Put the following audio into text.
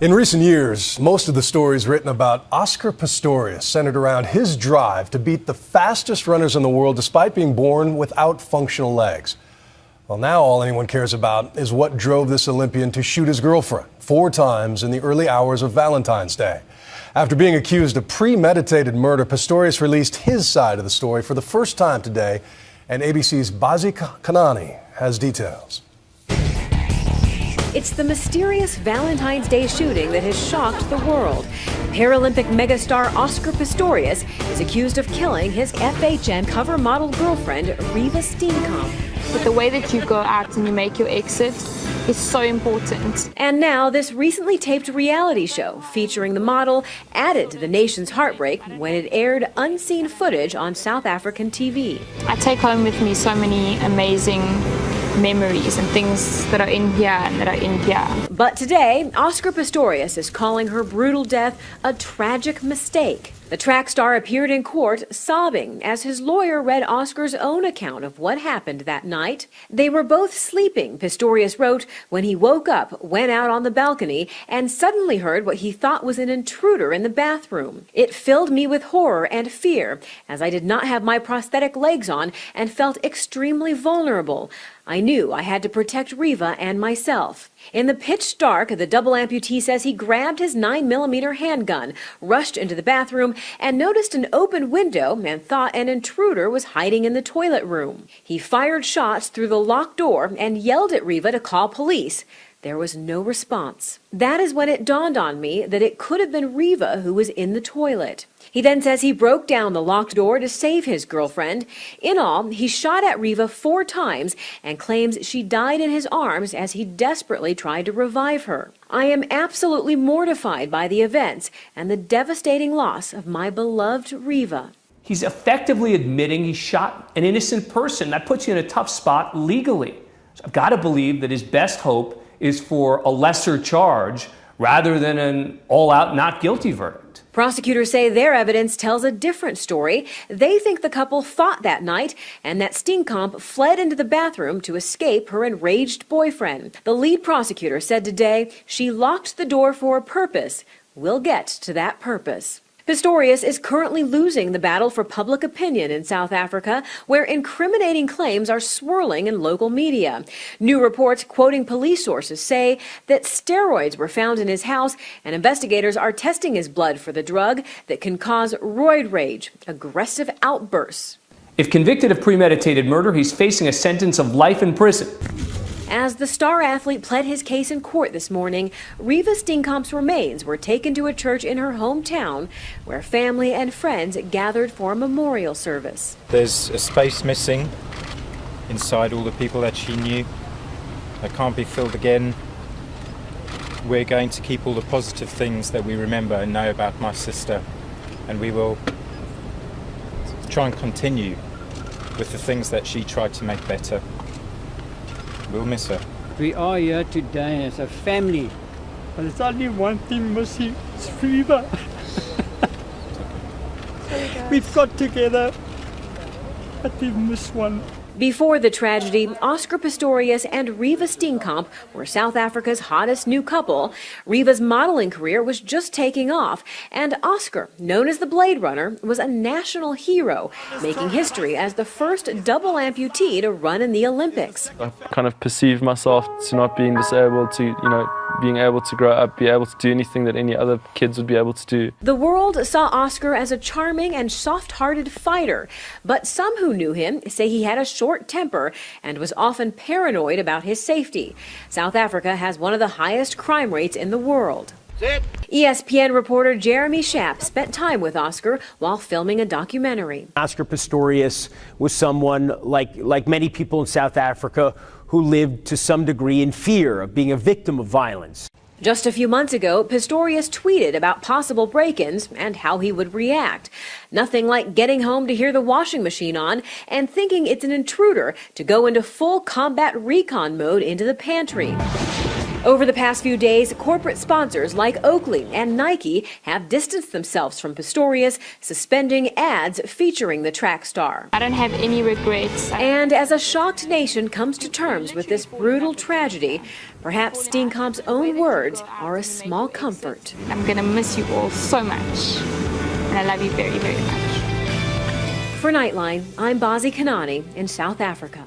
In recent years, most of the stories written about Oscar Pistorius centered around his drive to beat the fastest runners in the world despite being born without functional legs. Well, now all anyone cares about is what drove this Olympian to shoot his girlfriend 4 times in the early hours of Valentine's Day. After being accused of premeditated murder, Pistorius released his side of the story for the first time today, and ABC's Bazi Kanani has details. It's the mysterious Valentine's Day shooting that has shocked the world. Paralympic megastar Oscar Pistorius is accused of killing his FHM cover model girlfriend, Riva Steenkamp. But the way that you go out and you make your exit is so important. And now this recently taped reality show featuring the model added to the nation's heartbreak when it aired unseen footage on South African TV. I take home with me so many amazing memories and things that are in here and that are in here. But today, Oscar Pistorius is calling her brutal death a tragic mistake. The track star appeared in court sobbing as his lawyer read Oscar's own account of what happened that night. They were both sleeping, Pistorius wrote, when he woke up, went out on the balcony, and suddenly heard what he thought was an intruder in the bathroom. It filled me with horror and fear, as I did not have my prosthetic legs on and felt extremely vulnerable. I knew I had to protect Riva and myself. In the pitch dark, the double amputee says he grabbed his 9mm handgun, rushed into the bathroom, and noticed an open window and thought an intruder was hiding in the toilet room. He fired shots through the locked door and yelled at Riva to call police. There was no response. That is when it dawned on me that it could have been Riva who was in the toilet. He then says he broke down the locked door to save his girlfriend. In all, he shot at Riva 4 times and claims she died in his arms as he desperately tried to revive her. I am absolutely mortified by the events and the devastating loss of my beloved Riva. He's effectively admitting he shot an innocent person. That puts you in a tough spot legally. So I've got to believe that his best hope is for a lesser charge rather than an all-out not guilty verdict. Prosecutors say their evidence tells a different story. They think the couple fought that night and that Steenkamp fled into the bathroom to escape her enraged boyfriend. The lead prosecutor said today she locked the door for a purpose. We'll get to that purpose. Pistorius is currently losing the battle for public opinion in South Africa, where incriminating claims are swirling in local media. New reports quoting police sources say that steroids were found in his house and investigators are testing his blood for the drug that can cause roid rage, aggressive outbursts. If convicted of premeditated murder, he's facing a sentence of life in prison. As the star athlete pled his case in court this morning, Riva Steenkamp's remains were taken to a church in her hometown where family and friends gathered for a memorial service. There's a space missing inside all the people that she knew. That can't be filled again. We're going to keep all the positive things that we remember and know about my sister, and we will try and continue with the things that she tried to make better. We'll miss her. We are here today as a family, but there's only one thing missing, it's Riva. We've got together, but we've missed one. Before the tragedy, Oscar Pistorius and Riva Steenkamp were South Africa's hottest new couple. Riva's modeling career was just taking off, and Oscar, known as the Blade Runner, was a national hero, making history as the first double amputee to run in the Olympics. I kind of perceived myself to not being disabled, to, being able to grow up, be able to do anything that any other kids would be able to do. The world saw Oscar as a charming and soft-hearted fighter, but some who knew him say he had a short temper and was often paranoid about his safety. South Africa has one of the highest crime rates in the world. ESPN reporter Jeremy Schaap spent time with Oscar while filming a documentary. Oscar Pistorius was someone like many people in South Africa who lived to some degree in fear of being a victim of violence. Just a few months ago, Pistorius tweeted about possible break-ins and how he would react. Nothing like getting home to hear the washing machine on and thinking it's an intruder to go into full combat recon mode into the pantry. Over the past few days, corporate sponsors like Oakley and Nike have distanced themselves from Pistorius, suspending ads featuring the track star. I don't have any regrets. And as a shocked nation comes to terms with this brutal tragedy, perhaps Steenkamp's own words are a small comfort. I'm going to miss you all so much, and I love you very, very much. For Nightline, I'm Bazi Kanani in South Africa.